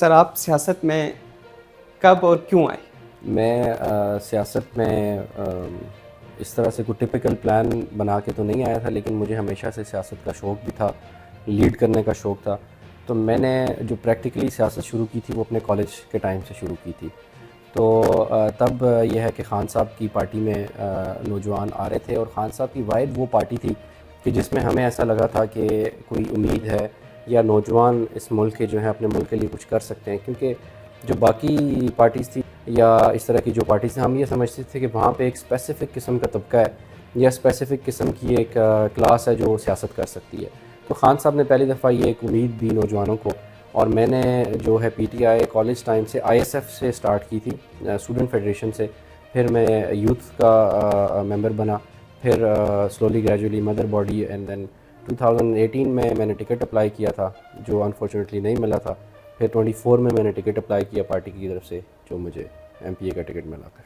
سر آپ سیاست میں کب اور کیوں آئے؟ میں سیاست میں اس طرح سے کوئی ٹپیکل پلان بنا کے تو نہیں آیا تھا، لیکن مجھے ہمیشہ سے سیاست کا شوق بھی تھا، لیڈ کرنے کا شوق تھا. تو میں نے جو پریکٹیکلی سیاست شروع کی تھی وہ اپنے کالج کے ٹائم سے شروع کی تھی. تو تب یہ ہے کہ خان صاحب کی پارٹی میں نوجوان آ رہے تھے، اور خان صاحب کی واحد وہ پارٹی تھی کہ جس میں ہمیں ایسا لگا تھا کہ کوئی امید ہے یا نوجوان اس ملک کے جو ہیں اپنے ملک کے لیے کچھ کر سکتے ہیں. کیونکہ جو باقی پارٹیز تھی یا اس طرح کی جو پارٹیز تھیں، ہم یہ سمجھتے تھے کہ وہاں پہ ایک اسپیسیفک قسم کا طبقہ ہے یا اسپیسیفک قسم کی ایک کلاس ہے جو سیاست کر سکتی ہے. تو خان صاحب نے پہلی دفعہ یہ ایک امید دی نوجوانوں کو، اور میں نے جو ہے P T I college time سے آئی ایس ایف سے سٹارٹ کی تھی، اسٹوڈنٹ فیڈریشن سے. پھر میں یوتھ کا ممبر بنا، پھر slowly gradually mother body, and then 2018 میں نے ٹکٹ اپلائی کیا تھا جو انفارچونیٹلی نہیں ملا تھا. پھر 24 میں نے ٹکٹ اپلائی کیا پارٹی کی طرف سے، جو مجھے ایم پی اے کا ٹکٹ ملا تھا.